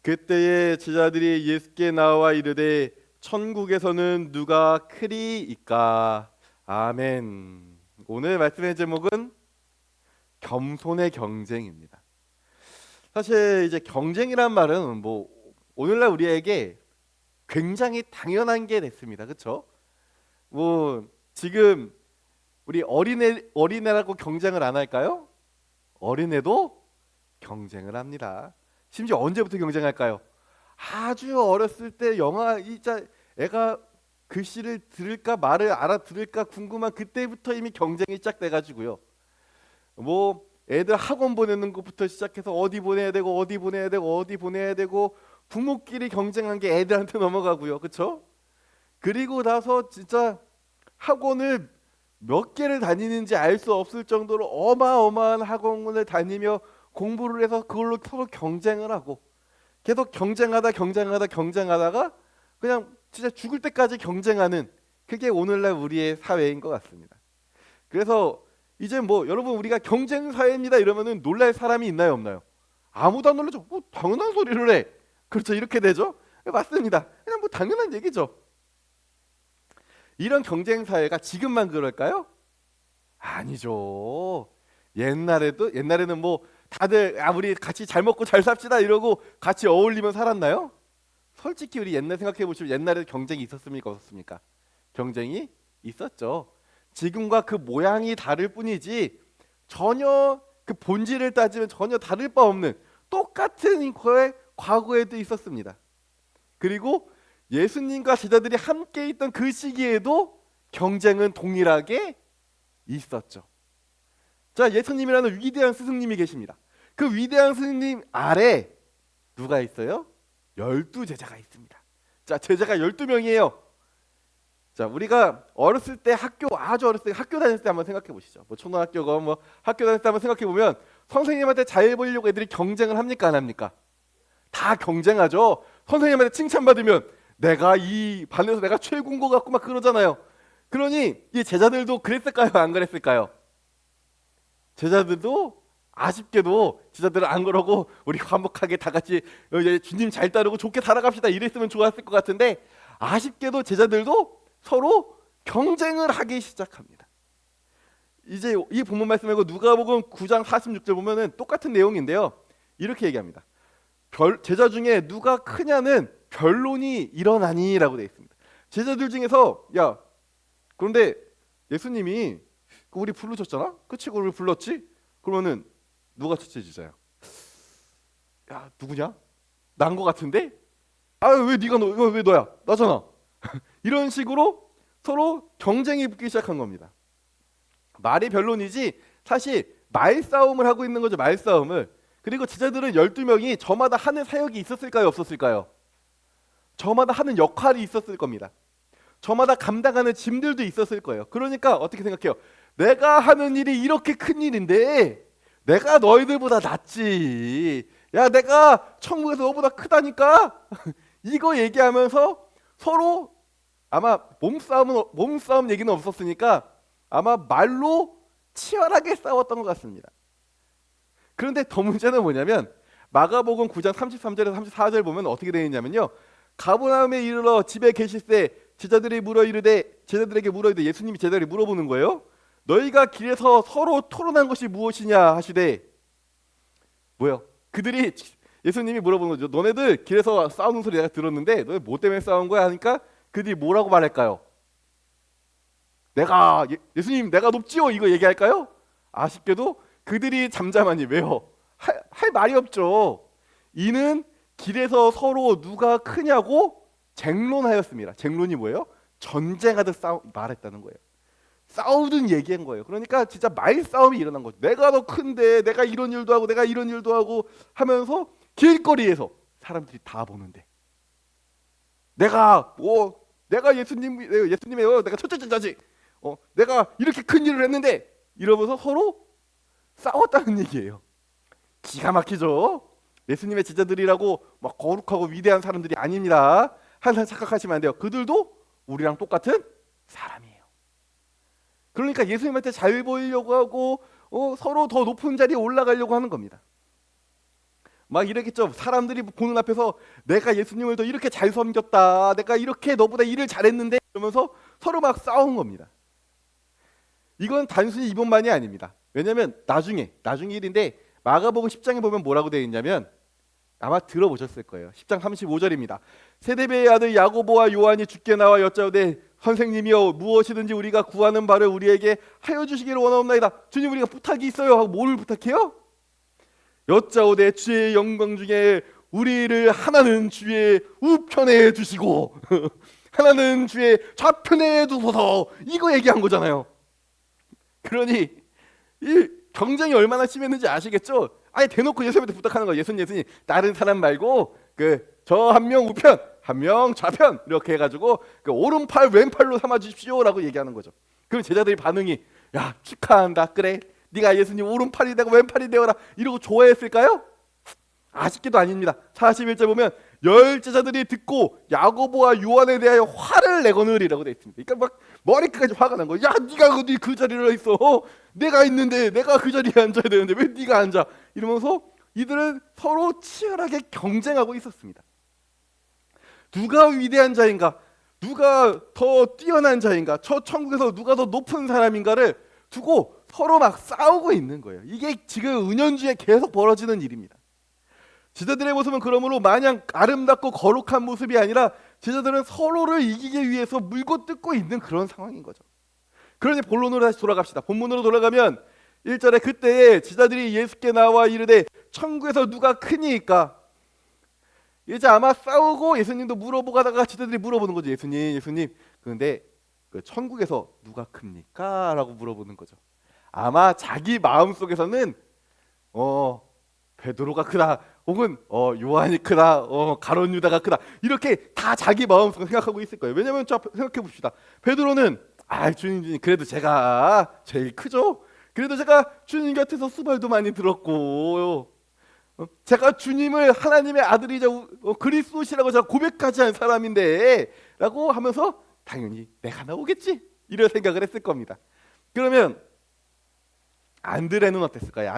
그때에 제자들이 예수께 나와 이르되 천국에서는 누가 크리이까. 아멘. 오늘 말씀의 제목은 겸손의 경쟁입니다. 사실 이제 경쟁이란 말은 뭐 오늘날 우리에게 굉장히 당연한 게 됐습니다. 그렇죠? 뭐 지금 우리 어린애라고 경쟁을 안 할까요? 어린애도 경쟁을 합니다. 심지어 언제부터 경쟁할까요? 아주 어렸을 때 영화 이자 애가 글씨를 들을까 말을 알아들을까 궁금한 그때부터 이미 경쟁이 시작돼 가지고요. 뭐 애들 학원 보내는 것부터 시작해서 어디 보내야 되고 어디 보내야 되고 어디 보내야 되고 부모끼리 경쟁한 게 애들한테 넘어가고요. 그렇죠? 그리고 나서 진짜 학원을 몇 개를 다니는지 알 수 없을 정도로 어마어마한 학원을 다니며 공부를 해서 그걸로 서로 경쟁을 하고 계속 경쟁하다가 그냥 진짜 죽을 때까지 경쟁하는 그게 오늘날 우리의 사회인 것 같습니다. 그래서 이제 뭐 여러분 우리가 경쟁 사회입니다 이러면은 놀랄 사람이 있나요 없나요? 아무도 안 놀라죠. 뭐 당연한 소리를 해. 그렇죠, 이렇게 되죠. 맞습니다. 그냥 뭐 당연한 얘기죠. 이런 경쟁 사회가 지금만 그럴까요? 아니죠. 옛날에는 뭐 다들 우리 같이 잘 먹고 잘 삽시다 이러고 같이 어울리면 살았나요? 솔직히 우리 옛날 생각해 보시면 옛날에 경쟁이 있었습니까 없었습니까? 경쟁이 있었죠. 지금과 그 모양이 다를 뿐이지 전혀 그 본질을 따지면 전혀 다를 바 없는 똑같은 거에 과거에도 있었습니다. 그리고 예수님과 제자들이 함께 있던 그 시기에도 경쟁은 동일하게 있었죠. 자, 예수님이라는 위대한 스승님이 계십니다. 그 위대한 스승님 아래 누가 있어요? 12제자가 있습니다. 자, 제자가 12명이에요. 자, 우리가 어렸을 때 아주 어렸을 때 학교 다닐 때 한번 생각해 보시죠. 뭐 초등학교가 뭐 학교 다닐 때 한번 생각해 보면 선생님한테 잘 보이려고 애들이 경쟁을 합니까 안 합니까? 다 경쟁하죠. 선생님한테 칭찬받으면 내가 이 반에서 내가 최고인 것 같고 막 그러잖아요. 그러니 이 제자들도 그랬을까요 안 그랬을까요? 제자들도 아쉽게도 제자들은 안 그러고 우리 화목하게 다 같이 이제 주님 잘 따르고 좋게 살아갑시다 이랬으면 좋았을 것 같은데 아쉽게도 제자들도 서로 경쟁을 하기 시작합니다. 이제 이 본문 말씀 말고 누가복음 9장 46절 보면은 똑같은 내용인데요. 이렇게 얘기합니다. 제자 중에 누가 크냐는 변론이 일어나니라고 되어 있습니다. 제자들 중에서 야 그런데 예수님이 우리 부르셨잖아? 그치? 우리 불렀지? 그러면은 누가 첫째 제자야? 야 누구냐? 난 거 같은데? 아 왜 네가 이거 왜 너야? 나잖아. 이런 식으로 서로 경쟁이 붙기 시작한 겁니다. 말이 변론이지 사실 말싸움을 하고 있는 거죠. 말싸움을. 그리고 제자들은 12명이 저마다 하는 사역이 있었을까요? 없었을까요? 저마다 하는 역할이 있었을 겁니다. 저마다 감당하는 짐들도 있었을 거예요. 그러니까 어떻게 생각해요? 내가 하는 일이 이렇게 큰 일인데 내가 너희들보다 낫지. 야 내가 천국에서 너보다 크다니까. 이거 얘기하면서 서로 아마 몸싸움 얘기는 없었으니까 아마 말로 치열하게 싸웠던 것 같습니다. 그런데 더 문제는 뭐냐면 마가복음 9장 33절에서 34절 보면 어떻게 되어 있냐면요. 가버나움에 이르러 집에 계실 때 제자들에게 물어 이르되 예수님이 제자들에게 물어보는 거예요. 너희가 길에서 서로 토론한 것이 무엇이냐 하시되 뭐요? 그들이 예수님이 물어보는 거죠. 너네들 길에서 싸우는 소리 내가 들었는데 너네 뭐 때문에 싸운 거야 하니까 그들이 뭐라고 말할까요? 예수님 내가 높지요 이거 얘기할까요? 아쉽게도 그들이 잠잠하니 왜요? 할 말이 없죠. 이는 길에서 서로 누가 크냐고 쟁론하였습니다. 쟁론이 뭐예요? 전쟁하듯 말했다는 거예요. 싸우든 얘기한 거예요. 그러니까 진짜 말싸움이 일어난 거죠. 내가 더 큰데 내가 이런 일도 하고 내가 이런 일도 하고 하면서 길거리에서 사람들이 다 보는데 내가 예수님이에요. 내가 첫째 제자지. 내가 이렇게 큰 일을 했는데 이러면서 서로 싸웠다는 얘기예요. 기가 막히죠. 예수님의 제자들이라고 막 거룩하고 위대한 사람들이 아닙니다. 항상 착각하시면 안 돼요. 그들도 우리랑 똑같은 사람이에요. 그러니까 예수님한테 잘 보이려고 하고 서로 더 높은 자리에 올라가려고 하는 겁니다. 막 이랬겠죠. 사람들이 보는 앞에서 내가 예수님을 더 이렇게 잘 섬겼다, 내가 이렇게 너보다 일을 잘했는데, 이러면서 서로 막 싸운 겁니다. 이건 단순히 이번만이 아닙니다. 왜냐하면 나중에 일인데 마가복음 10장에 보면 뭐라고 되어 있냐면, 아마 들어보셨을 거예요. 10장 35절입니다. 세데베의 아들 야고보와 요한이 주께 나와 여짜오되 선생님이여 무엇이든지 우리가 구하는 바를 우리에게 하여 주시기를 원하옵나이다. 주님, 우리가 부탁이 있어요 하고 뭘 부탁해요? 여짜오되 주의 영광 중에 우리를 하나는 주의 우편에 두시고 하나는 주의 좌편에 두소서, 이거 얘기한 거잖아요. 그러니 이 경쟁이 얼마나 심했는지 아시겠죠? 아예 대놓고 예수님한테 부탁하는 거예요. 예수님 다른 사람 말고 저 한 명 우편, 한 명 좌편 이렇게 해가지고 오른팔 왼팔로 삼아 주십시오라고 얘기하는 거죠. 그럼 제자들이 반응이, 야 축하한다, 그래 네가 예수님 오른팔이 되고 왼팔이 되어라, 이러고 좋아했을까요? 아쉽게도 아닙니다. 41절 보면 열 제자들이 듣고 야고보와 요한에 대하여 화를 내거늘이라고 되어 있습니다. 그러니까 막 머리끝까지 화가 난 거예요. 야 네가 어디 그 자리에 있어, 내가 있는데 내가 그 자리에 앉아야 되는데 왜 네가 앉아, 이러면서 이들은 서로 치열하게 경쟁하고 있었습니다. 누가 위대한 자인가, 누가 더 뛰어난 자인가, 저 천국에서 누가 더 높은 사람인가를 두고 서로 막 싸우고 있는 거예요. 이게 지금 은연중에 계속 벌어지는 일입니다. 제자들의 모습은 그러므로 마냥 아름답고 거룩한 모습이 아니라 제자들은 서로를 이기기 위해서 물고 뜯고 있는 그런 상황인 거죠. 그러니 본론으로 다시 돌아갑시다. 본문으로 돌아가면 1절에 그때에 제자들이 예수께 나와 이르되 천국에서 누가 크니까, 이제 아마 싸우고 예수님도 물어보고 하다가 제자들이 물어보는 거죠. 예수님 그런데 천국에서 누가 큽니까? 라고 물어보는 거죠. 아마 자기 마음속에서는 베드로가 크다, 혹은 요한이 크다, 가룟 유다가 크다, 이렇게 다 자기 마음속에 생각하고 있을 거예요. 왜냐하면 생각해 봅시다. 베드로는 주님 그래도 제가 제일 크죠. 그래도 제가 주님 곁에서 수발도 많이 들었고, 제가 주님을 하나님의 아들이자 그리스도시라고 제가 고백하지 않은 사람인데 라고 하면서 당연히 내가 나오겠지, 이런 생각을 했을 겁니다. 그러면 안드레는 어땠을까요?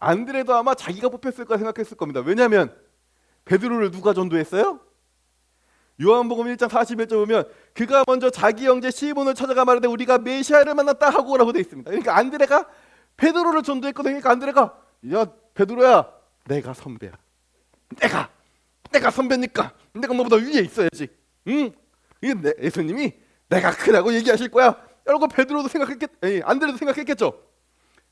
안드레도 아마 자기가 뽑혔을 거라 생각했을 겁니다. 왜냐하면 베드로를 누가 전도했어요? 요한복음 1장 41절 보면 그가 먼저 자기 형제 시몬을 찾아가 말하되 우리가 메시아를 만났다 하고 라고 되어 있습니다. 그러니까 안드레가 베드로를 전도했거든요. 그러니까 안드레가, 야 베드로야, 내가 선배야, 내가 선배니까 내가 너보다 위에 있어야지, 응? 이게 예수님이 내가 크다고 얘기하실 거야 라고 베드로도 안드레도 생각했겠죠.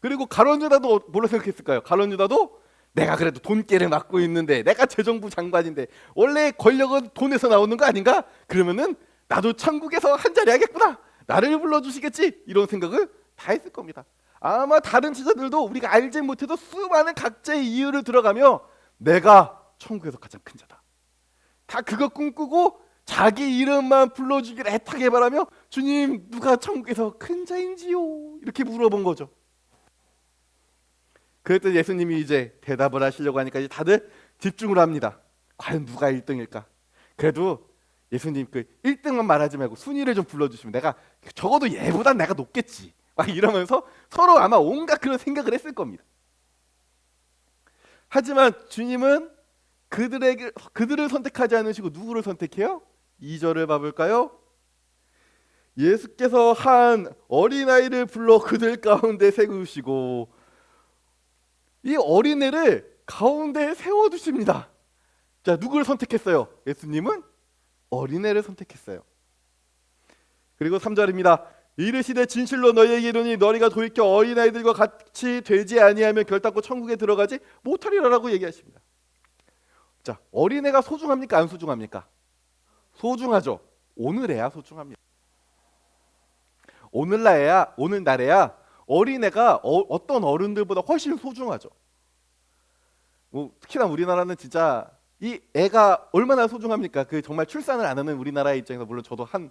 그리고 가룟 유다도 뭐라 생각했을까요? 가룟 유다도 내가 그래도 돈깨를 맡고 있는데, 내가 재정부 장관인데 원래 권력은 돈에서 나오는 거 아닌가? 그러면은 나도 천국에서 한 자리 하겠구나, 나를 불러주시겠지, 이런 생각을 다 했을 겁니다. 아마 다른 제자들도 우리가 알지 못해도 수많은 각자의 이유를 들어가며 내가 천국에서 가장 큰 자다, 다 그거 꿈꾸고 자기 이름만 불러주기를 애타게 바라며 주님 누가 천국에서 큰 자인지요, 이렇게 물어본 거죠. 그랬더니 예수님이 이제 대답을 하시려고 하니까 이제 다들 집중을 합니다. 과연 누가 1등일까? 그래도 예수님 1등만 말하지 말고 순위를 좀 불러주시면 내가 적어도 얘보단 내가 높겠지, 막 이러면서 서로 아마 온갖 그런 생각을 했을 겁니다. 하지만 주님은 그들을 선택하지 않으시고 누구를 선택해요? 2절을 봐볼까요? 예수께서 한 어린아이를 불러 그들 가운데 세우시고, 이 어린애를 가운데에 세워두십니다. 자, 누구를 선택했어요? 예수님은 어린애를 선택했어요. 그리고 3절입니다. 이르시되 진실로 너희에게 이르노니 너희가 돌이켜 어린아이들과 같이 되지 아니하면 결단코 천국에 들어가지 못하리라라고 얘기하십니다. 자, 어린애가 소중합니까? 안 소중합니까? 소중하죠. 오늘에야 소중합니다. 오늘날에야 어린애가 어떤 어른들보다 훨씬 소중하죠. 특히나 우리나라는 진짜 이 애가 얼마나 소중합니까? 정말 출산을 안 하는 우리나라의 입장에서, 물론 저도 한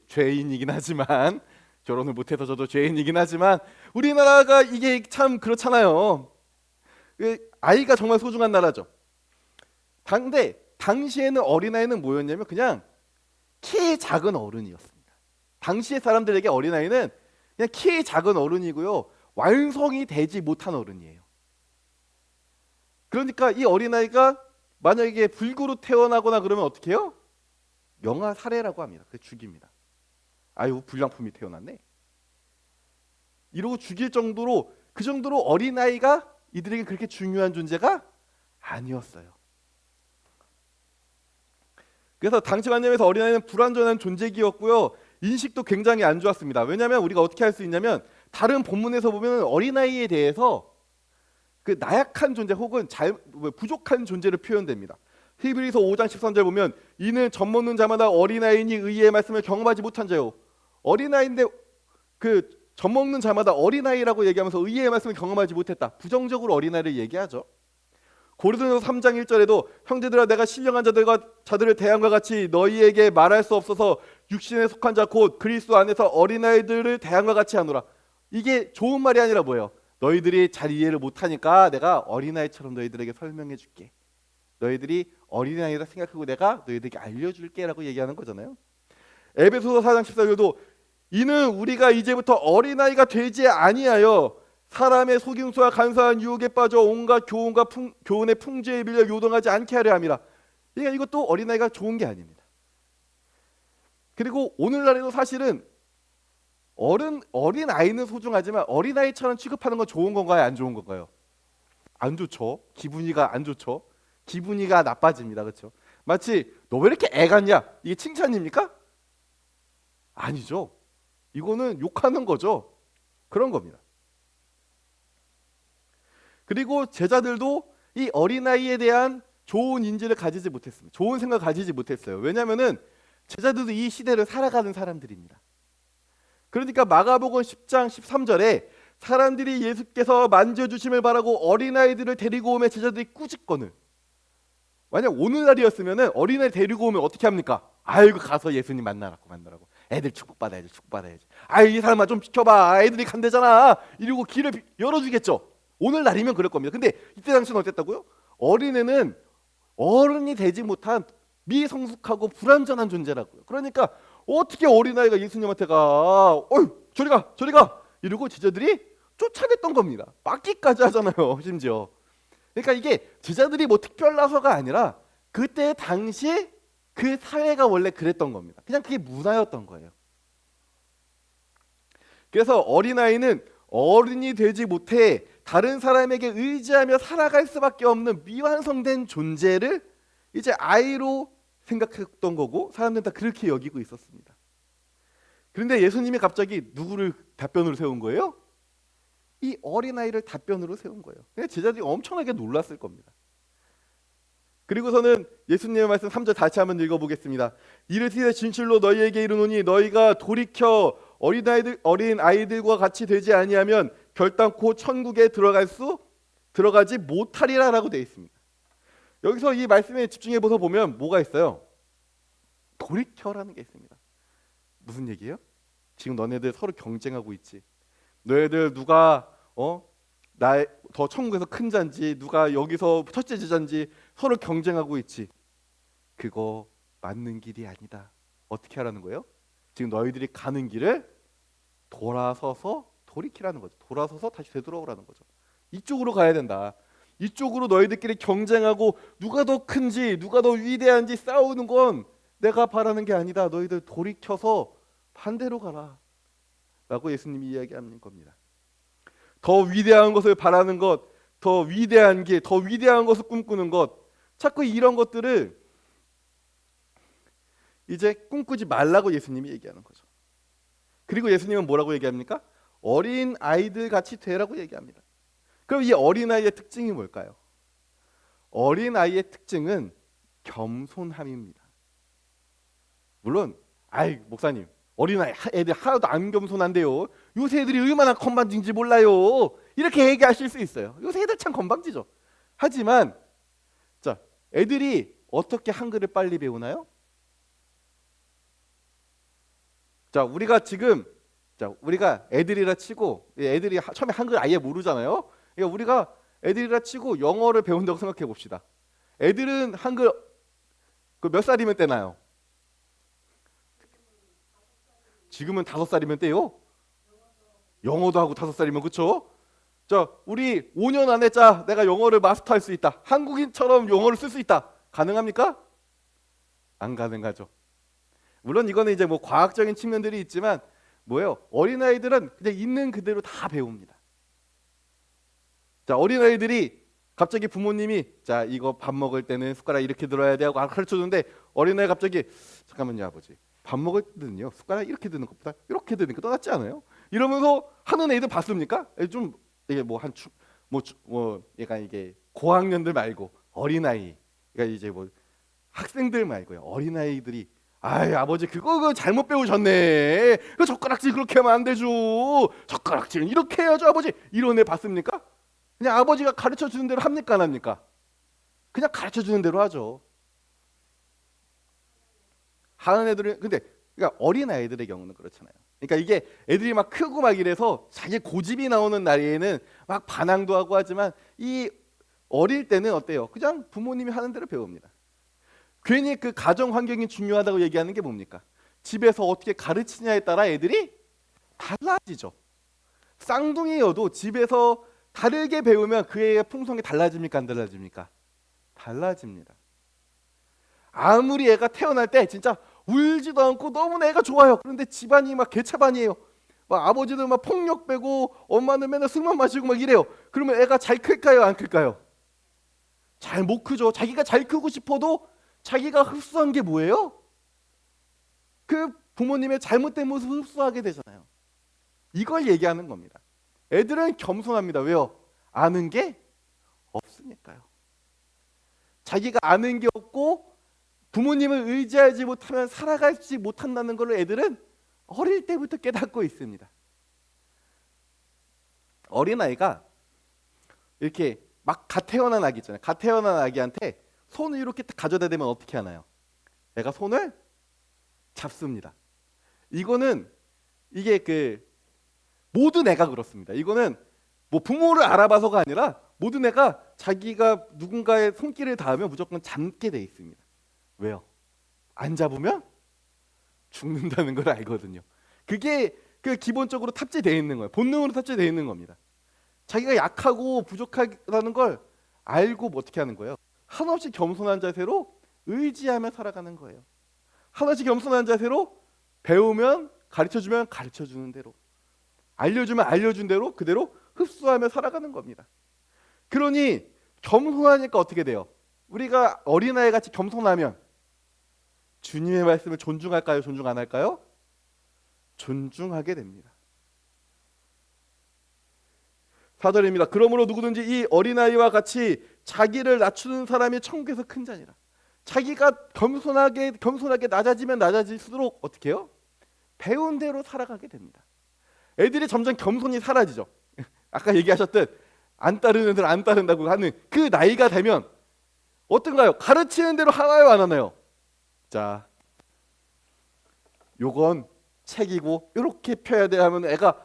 죄인이긴 하지만, 결혼을 못해서 저도 죄인이긴 하지만, 우리나라가 이게 참 그렇잖아요. 아이가 정말 소중한 나라죠. 근데 당시에는 어린아이는 뭐였냐면 그냥 키 작은 어른이었습니다. 당시의 사람들에게 어린아이는 그냥 키 작은 어른이고요, 완성이 되지 못한 어른이에요. 그러니까 이 어린아이가 만약에 불구로 태어나거나 그러면 어떻게 해요? 영아 살해라고 합니다. 그 죽입니다. 아유, 불량품이 태어났네. 이러고 죽일 정도로, 그 정도로 어린아이가 이들에게 그렇게 중요한 존재가 아니었어요. 그래서 당시 관념에서 어린아이는 불완전한 존재기였고요. 인식도 굉장히 안 좋았습니다. 왜냐하면 우리가 어떻게 할 수 있냐면 다른 본문에서 보면 어린아이에 대해서 그 나약한 존재 혹은 부족한 존재를 표현됩니다. 히브리서 5장 13절 보면 이는 젖먹는 자마다 어린아이니 의의 말씀을 경험하지 못한 자요. 어린아이인데 그 젖먹는 자마다 어린아이라고 얘기하면서 의의 말씀을 경험하지 못했다. 부정적으로 어린아이를 얘기하죠. 고린도서 3장 1절에도 형제들아 내가 신령한 자들을 대함과 같이 너희에게 말할 수 없어서 육신에 속한 자 곧 그리스도 안에서 어린아이들을 대함과 같이 하노라. 이게 좋은 말이 아니라 뭐예요? 너희들이 잘 이해를 못하니까 내가 어린아이처럼 너희들에게 설명해 줄게. 너희들이 어린아이라 생각하고 내가 너희들에게 알려줄게 라고 얘기하는 거잖아요. 에베소서 4장 14절도 이는 우리가 이제부터 어린아이가 되지 아니하여 사람의 속임수와 간사한 유혹에 빠져 온갖 교훈의 풍조에 밀려 요동하지 않게 하려 함이라. 그러니까 이것도 어린아이가 좋은 게 아닙니다. 그리고 오늘날에도 사실은 어린아이는 소중하지만 어린아이처럼 취급하는 건 좋은 건가요? 안 좋은 건가요? 안 좋죠. 기분이가 안 좋죠. 기분이가 나빠집니다. 그렇죠? 마치 너 왜 이렇게 애 같냐? 이게 칭찬입니까? 아니죠. 이거는 욕하는 거죠. 그런 겁니다. 그리고 제자들도 이 어린아이에 대한 좋은 인지를 가지지 못했습니다. 좋은 생각을 가지지 못했어요. 왜냐하면 제자들도 이 시대를 살아가는 사람들입니다. 그러니까 마가복음 10장 13절에 사람들이 예수께서 만져주심을 바라고 어린아이들을 데리고 오면 제자들이 꾸짖거늘. 만약 오늘날이었으면 어린아이 데리고 오면 어떻게 합니까? 아이고 가서 예수님 만나라고. 애들 축복받아야지. 아이 이 사람아 좀 비켜봐. 애들이 간대잖아. 이러고 길을 열어주겠죠. 오늘날이면 그럴 겁니다. 근데 이때 당시는 어땠다고요? 어린애는 어른이 되지 못한 미성숙하고 불완전한 존재라고요. 그러니까 어떻게 어린아이가 예수님한테 가? 어이 저리 가 이러고 제자들이 쫓아냈던 겁니다. 막기까지 하잖아요. 심지어. 그러니까 이게 제자들이 뭐 특별나서가 아니라 그때 당시 그 사회가 원래 그랬던 겁니다. 그냥 그게 문화였던 거예요. 그래서 어린아이는 어른이 되지 못해 다른 사람에게 의지하며 살아갈 수밖에 없는 미완성된 존재를 이제 아이로 생각했던 거고 사람들은 다 그렇게 여기고 있었습니다. 그런데 예수님이 갑자기 누구를 답변으로 세운 거예요? 이 어린아이를 답변으로 세운 거예요. 제자들이 엄청나게 놀랐을 겁니다. 그리고서는 예수님의 말씀 3절 다시 한번 읽어보겠습니다. 이르시되 진실로 너희에게 이르노니 너희가 돌이켜 어린 아이들과 같이 되지 아니하면 결단코 천국에 들어가지 못하리라라고 되어 있습니다. 여기서 이 말씀에 집중해 보면 뭐가 있어요? 돌이켜라는 게 있습니다. 무슨 얘기예요? 지금 너네들 서로 경쟁하고 있지. 너희들 누가 더 천국에서 큰 자인지 누가 여기서 첫째 제자인지 서로 경쟁하고 있지. 그거 맞는 길이 아니다. 어떻게 하라는 거예요? 지금 너희들이 가는 길을 돌이키라는 거죠. 돌아서서 다시 되돌아오라는 거죠. 이쪽으로 가야 된다. 이쪽으로 너희들끼리 경쟁하고 누가 더 큰지 누가 더 위대한지 싸우는 건 내가 바라는 게 아니다. 너희들 돌이켜서 반대로 가라 라고 예수님이 이야기하는 겁니다. 더 위대한 것을 바라는 것, 더 위대한 길, 더 위대한 것을 꿈꾸는 것, 자꾸 이런 것들을 이제 꿈꾸지 말라고 예수님이 얘기하는 거죠. 그리고 예수님은 뭐라고 얘기합니까? 어린 아이들 같이 되라고 얘기합니다. 그럼 이 어린 아이의 특징이 뭘까요? 어린 아이의 특징은 겸손함입니다. 물론, 목사님, 어린아이 애들 하나도 안 겸손한데요. 요새 애들이 얼마나 건방진지 몰라요. 이렇게 얘기하실 수 있어요. 요새 애들 참 건방지죠. 하지만 자, 애들이 어떻게 한글을 빨리 배우나요? 자, 우리가 애들이라 치고 애들이 처음에 한글 아예 모르잖아요. 그러니까 우리가 애들이라 치고 영어를 배운다고 생각해 봅시다. 애들은 한글 몇 살이면 떼나요? 지금은 5살이면 떼요. 영어도 하고 5살이면 그렇죠? 자, 우리 5년 안에 자 내가 영어를 마스터할 수 있다. 한국인처럼 영어를 쓸 수 있다. 가능합니까? 안 가능하죠. 물론 이거는 이제 뭐 과학적인 측면들이 있지만 뭐예요? 어린아이들은 그냥 있는 그대로 다 배웁니다. 자, 어린아이들이 갑자기 부모님이 자 이거 밥 먹을 때는 숟가락 이렇게 들어야 돼 하고 가르쳐 주는데 어린아이 갑자기 잠깐만요 아버지 밥 먹을 때는요 숟가락 이렇게 드는 것보다 이렇게 드는 게 더 낫지 않아요? 이러면서 하는 애들 봤습니까? 좀 이게 뭐 한 뭐 약간 이게 고학년들 말고 어린아이 그러니까 이제 뭐 학생들 말고요 어린아이들이 아이 아버지 그거 잘못 배우셨네 그 젓가락질 그렇게 하면 안 되죠 젓가락질은 이렇게 해야죠 아버지 이런 애 봤습니까? 그냥 아버지가 가르쳐 주는 대로 합니까 안 합니까? 그냥 가르쳐 주는 대로 하죠. 하는 애들은 근데 그러니까 어린 아이들의 경우는 그렇잖아요. 그러니까 이게 애들이 막 크고 막 이래서 자기 고집이 나오는 나이에는 막 반항도 하고 하지만 이 어릴 때는 어때요? 그냥 부모님이 하는 대로 배웁니다. 괜히 그 가정 환경이 중요하다고 얘기하는 게 뭡니까? 집에서 어떻게 가르치냐에 따라 애들이 달라지죠. 쌍둥이여도 집에서 다르게 배우면 그 애의 풍성이 달라집니까 안 달라집니까? 달라집니다. 아무리 애가 태어날 때 진짜 울지도 않고 너무나 애가 좋아요. 그런데 집안이 막 개차반이에요. 막 아버지도 막 폭력 빼고 엄마는 맨날 술만 마시고 막 이래요. 그러면 애가 잘 클까요 안 클까요? 잘 못 크죠. 자기가 잘 크고 싶어도 자기가 흡수한 게 뭐예요? 그 부모님의 잘못된 모습을 흡수하게 되잖아요. 이걸 얘기하는 겁니다. 애들은 겸손합니다. 왜요? 아는 게 없으니까요. 자기가 아는 게 없고 부모님을 의지하지 못하면 살아가지 못한다는 걸 애들은 어릴 때부터 깨닫고 있습니다. 어린아이가 이렇게 막 갓 태어난 아기 있잖아요. 갓 태어난 아기한테 손을 이렇게 가져다 대면 어떻게 하나요? 애가 손을 잡습니다. 이거는 이게 모든 애가 그렇습니다. 이거는 뭐 부모를 알아봐서가 아니라 모든 애가 자기가 누군가의 손길을 닿으면 무조건 잡게 돼 있습니다. 왜요? 안 잡으면 죽는다는 걸 알거든요. 그게 기본적으로 탑재되어 있는 거예요. 본능으로 탑재되어 있는 겁니다. 자기가 약하고 부족하다는 걸 알고 뭐 어떻게 하는 거예요? 한없이 겸손한 자세로 의지하며 살아가는 거예요. 한없이 겸손한 자세로 배우면 가르쳐주면 가르쳐주는 대로 알려주면 알려준 대로 그대로 흡수하며 살아가는 겁니다. 그러니 겸손하니까 어떻게 돼요? 우리가 어린아이 같이 겸손하면 주님의 말씀을 존중할까요? 존중 안 할까요? 존중하게 됩니다. 4절입니다. 그러므로 누구든지 이 어린아이와 같이 자기를 낮추는 사람이 천국에서 큰 자니라. 자기가 겸손하게 낮아지면 낮아질수록 어떻게 해요? 배운 대로 살아가게 됩니다. 애들이 점점 겸손이 사라지죠. 아까 얘기하셨듯 안 따르는 애들 안 따른다고 하는 그 나이가 되면 어떤가요? 가르치는 대로 하나요 안 하나요? 자, 요건 책이고 이렇게 펴야 돼 하면 애가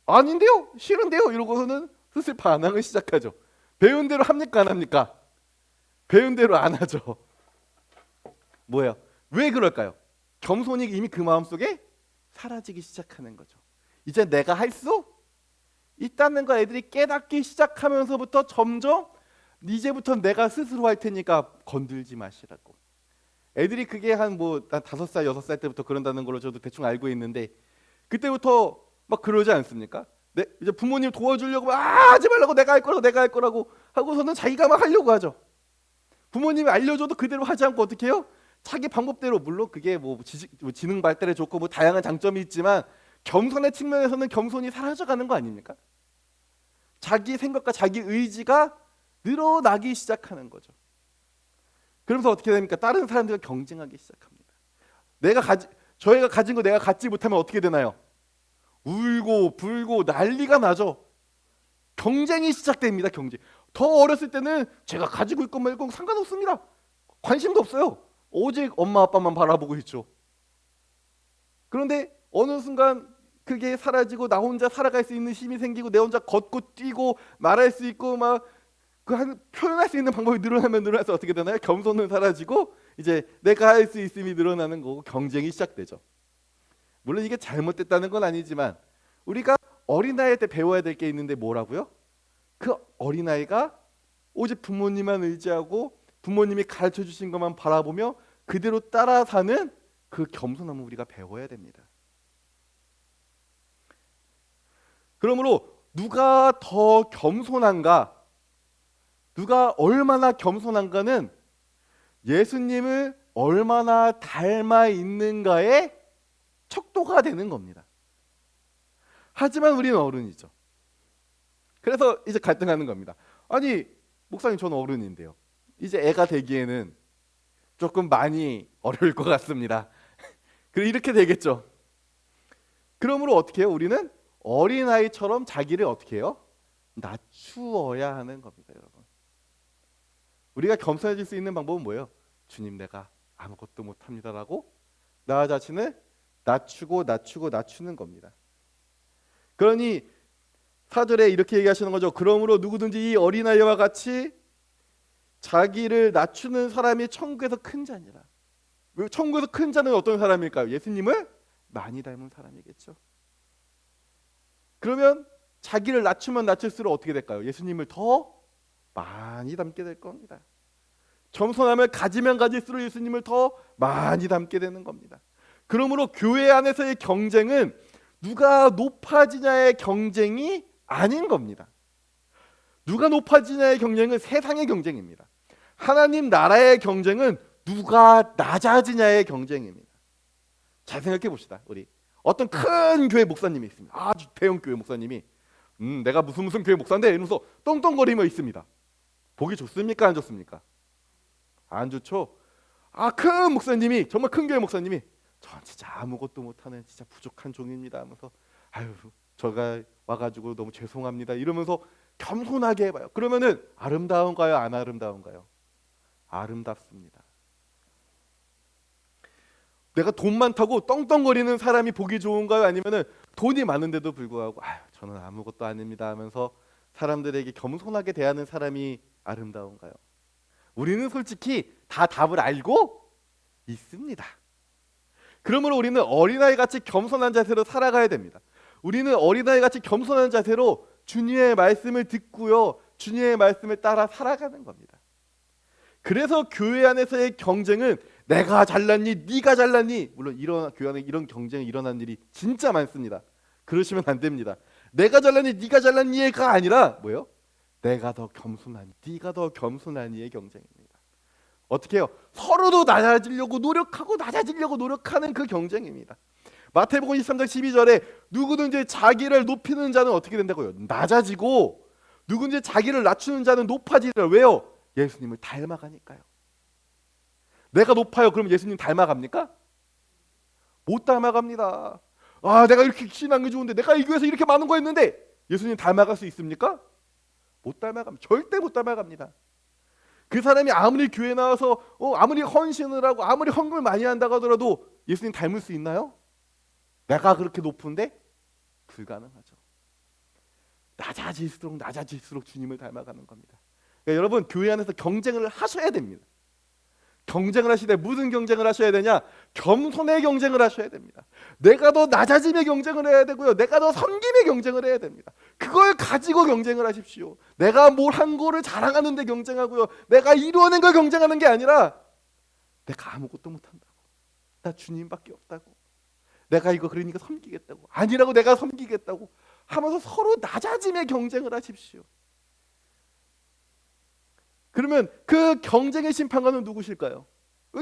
아닌데요? 싫은데요? 이러고서는 슬슬 반항을 시작하죠. 배운 대로 합니까 안 합니까? 배운 대로 안 하죠. 뭐예요? 왜 그럴까요? 겸손이 이미 그 마음속에 사라지기 시작하는 거죠. 이제 내가 할 수 있다는 거 애들이 깨닫기 시작하면서부터 점점 이제부터 내가 스스로 할 테니까 건들지 마시라고. 애들이 그게 한 5살, 6살 때부터 그런다는 걸로 저도 대충 알고 있는데 그때부터 막 그러지 않습니까? 이제 부모님 도와주려고 하지 말라고 내가 할 거라고 하고서는 자기가 막 하려고 하죠. 부모님이 알려줘도 그대로 하지 않고 어떻게 해요? 자기 방법대로 물론 그게 지능 발달에 좋고 뭐 다양한 장점이 있지만 겸손의 측면에서는 겸손이 사라져가는 거 아닙니까? 자기 생각과 자기 의지가 늘어나기 시작하는 거죠. 그러면서 어떻게 됩니까? 다른 사람들과 경쟁하기 시작합니다. 저희가 가진 거 내가 갖지 못하면 어떻게 되나요? 울고 불고 난리가 나죠. 경쟁이 시작됩니다. 경쟁. 더 어렸을 때는 제가 가지고 있건 말건 상관없습니다. 관심도 없어요. 오직 엄마 아빠만 바라보고 있죠. 그런데 어느 순간 그게 사라지고 나 혼자 살아갈 수 있는 힘이 생기고 내 혼자 걷고 뛰고 말할 수 있고 표현할 수 있는 방법이 늘어나서 어떻게 되나요? 겸손은 사라지고 이제 내가 할 수 있음이 늘어나는 거고 경쟁이 시작되죠. 물론 이게 잘못됐다는 건 아니지만 우리가 어린아이 때 배워야 될 게 있는데 뭐라고요? 그 어린아이가 오직 부모님만 의지하고 부모님이 가르쳐 주신 것만 바라보며 그대로 따라 사는 그 겸손함을 우리가 배워야 됩니다. 그러므로 누가 더 겸손한가, 누가 얼마나 겸손한가는 예수님을 얼마나 닮아 있는가의 척도가 되는 겁니다. 하지만 우리는 어른이죠. 그래서 이제 갈등하는 겁니다. 아니, 목사님 저는 어른인데요. 이제 애가 되기에는 조금 많이 어려울 것 같습니다. 그리고 이렇게 되겠죠. 그러므로 어떻게 해요? 우리는 어린아이처럼 자기를 어떻게 해요? 낮추어야 하는 겁니다, 여러분. 우리가 겸손해질 수 있는 방법은 뭐예요? 주님, 내가 아무것도 못합니다라고 나 자신을 낮추는 겁니다. 그러니 4절에 이렇게 얘기하시는 거죠. 그러므로 누구든지 이 어린아이와 같이 자기를 낮추는 사람이 천국에서 큰 자니라. 천국에서 큰 자는 어떤 사람일까요? 예수님을 많이 닮은 사람이겠죠. 그러면 자기를 낮추면 낮출수록 어떻게 될까요? 예수님을 더 많이 닮게 될 겁니다. 겸손함을 가지면 가질수록 예수님을 더 많이 닮게 되는 겁니다. 그러므로 교회 안에서의 경쟁은 누가 높아지냐의 경쟁이 아닌 겁니다. 누가 높아지냐의 경쟁은 세상의 경쟁입니다. 하나님 나라의 경쟁은 누가 낮아지냐의 경쟁입니다. 잘 생각해 봅시다. 우리 어떤 큰 교회 목사님이 있습니다. 아주 대형 교회 목사님이 내가 무슨 교회 목사인데 이러면서 떵떵거리며 있습니다. 보기 좋습니까? 안 좋습니까? 안 좋죠. 큰 목사님이, 정말 큰 교회 목사님이 전 진짜 아무것도 못하는 진짜 부족한 종입니다 하면서 아유 저가 와가지고 너무 죄송합니다 이러면서 겸손하게 해봐요. 그러면은 아름다운가요? 안 아름다운가요? 아름답습니다. 내가 돈 많다고 떵떵거리는 사람이 보기 좋은가요? 아니면은 돈이 많은데도 불구하고 아유 저는 아무것도 아닙니다 하면서 사람들에게 겸손하게 대하는 사람이 아름다운가요? 우리는 솔직히 다 답을 알고 있습니다. 그러므로 우리는 어린아이 같이 겸손한 자세로 살아가야 됩니다. 우리는 어린아이 같이 겸손한 자세로 주님의 말씀을 듣고요, 주님의 말씀을 따라 살아가는 겁니다. 그래서 교회 안에서의 경쟁은 내가 잘났니, 네가 잘났니, 물론 교회 안에 이런 경쟁이 일어나는 일이 진짜 많습니다. 그러시면 안 됩니다. 내가 잘났니, 네가 잘났니가 아니라 뭐예요? 내가 더 겸손하니, 네가 더 겸손하니의 경쟁입니다. 어떻게 해요? 서로도 낮아지려고 노력하는 그 경쟁입니다. 마태복음 23장 12절에 누구든지 자기를 높이는 자는 어떻게 된다고요? 낮아지고 누구든지 자기를 낮추는 자는 높아지리라. 왜요? 예수님을 닮아가니까요. 내가 높아요. 그럼 예수님 닮아갑니까? 못 닮아갑니다. 내가 이렇게 신앙이 좋은데 내가 이 교회에서 이렇게 많은 거 했는데 예수님 닮아갈 수 있습니까? 못 닮아갑니다. 절대 못 닮아갑니다. 그 사람이 아무리 교회 나와서 아무리 헌신을 하고 아무리 헌금을 많이 한다고 하더라도 예수님 닮을 수 있나요? 내가 그렇게 높은데 불가능하죠. 낮아질수록 주님을 닮아가는 겁니다. 그러니까 여러분 교회 안에서 경쟁을 하셔야 됩니다. 경쟁을 하실 때 무슨 경쟁을 하셔야 되냐? 겸손의 경쟁을 하셔야 됩니다. 내가 더 낮아짐의 경쟁을 해야 되고요. 내가 더 섬김의 경쟁을 해야 됩니다. 그걸 가지고 경쟁을 하십시오. 내가 뭘 한 거를 자랑하는 데 경쟁하고요. 내가 이루어낸 걸 경쟁하는 게 아니라 내가 아무것도 못한다고. 나 주님밖에 없다고. 내가 이거 그러니까 섬기겠다고. 아니라고 내가 섬기겠다고 하면서 서로 낮아짐의 경쟁을 하십시오. 그러면 그 경쟁의 심판관은 누구실까요?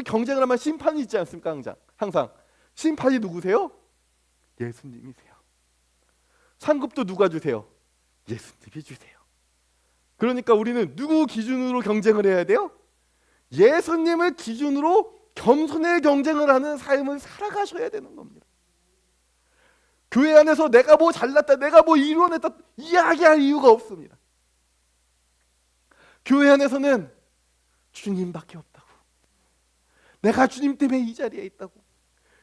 경쟁을 하면 심판이 있지 않습니까? 항상 심판이 누구세요? 예수님이세요. 상급도 누가 주세요? 예수님이 주세요. 그러니까 우리는 누구 기준으로 경쟁을 해야 돼요? 예수님을 기준으로 겸손의 경쟁을 하는 삶을 살아가셔야 되는 겁니다. 교회 안에서 내가 뭐 잘났다, 내가 뭐 이루어냈다 이야기할 이유가 없습니다. 교회 안에서는 주님밖에 없다고. 내가 주님 때문에 이 자리에 있다고.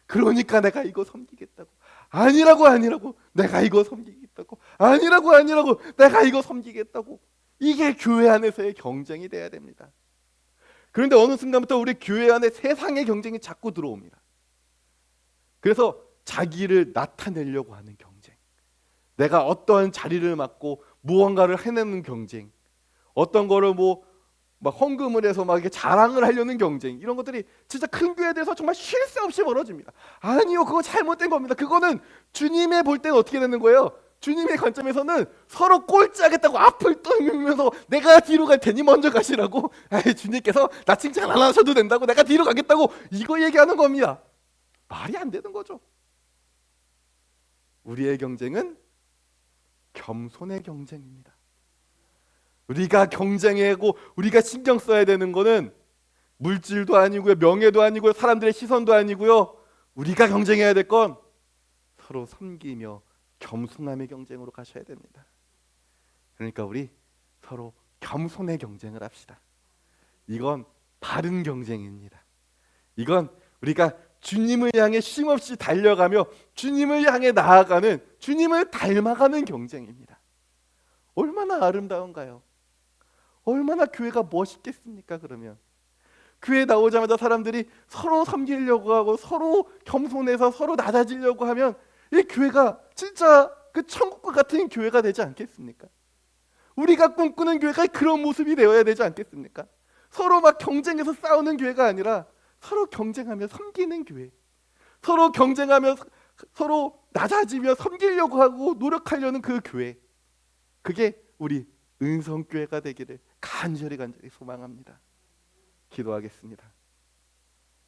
그러니까 내가 이거 섬기겠다고. 아니라고 내가 이거 섬기겠다고. 아니라고 내가 이거 섬기겠다고. 이게 교회 안에서의 경쟁이 돼야 됩니다. 그런데 어느 순간부터 우리 교회 안에 세상의 경쟁이 자꾸 들어옵니다. 그래서 자기를 나타내려고 하는 경쟁, 내가 어떤 자리를 맡고 무언가를 해내는 경쟁, 어떤 거를 막 헌금을 해서 막 이렇게 자랑을 하려는 경쟁, 이런 것들이 진짜 큰 교회들에서 정말 쉴 새 없이 벌어집니다. 아니요, 그거 잘못된 겁니다. 그거는 주님의 볼 때는 어떻게 되는 거예요? 주님의 관점에서는 서로 꼴찌하겠다고 앞을 떠밀면서 내가 뒤로 갈 테니 먼저 가시라고. 주님께서 나 칭찬 안 하셔도 된다고, 내가 뒤로 가겠다고, 이거 얘기하는 겁니다. 말이 안 되는 거죠. 우리의 경쟁은 겸손의 경쟁입니다. 우리가 경쟁하고 우리가 신경 써야 되는 거는 물질도 아니고요, 명예도 아니고요, 사람들의 시선도 아니고요. 우리가 경쟁해야 될 건 서로 섬기며 겸손함의 경쟁으로 가셔야 됩니다. 그러니까 우리 서로 겸손의 경쟁을 합시다. 이건 바른 경쟁입니다. 이건 우리가 주님을 향해 쉼없이 달려가며 주님을 향해 나아가는, 주님을 닮아가는 경쟁입니다. 얼마나 아름다운가요? 얼마나 교회가 멋있겠습니까? 그러면 교회 나오자마자 사람들이 서로 섬기려고 하고 서로 겸손해서 서로 낮아지려고 하면 이 교회가 진짜 그 천국과 같은 교회가 되지 않겠습니까? 우리가 꿈꾸는 교회가 그런 모습이 되어야 되지 않겠습니까? 서로 막 경쟁해서 싸우는 교회가 아니라 서로 경쟁하며 섬기는 교회, 서로 경쟁하며 서로 낮아지며 섬기려고 하고 노력하려는 그 교회, 그게 우리 은성교회가 되기를 간절히 소망합니다. 기도하겠습니다.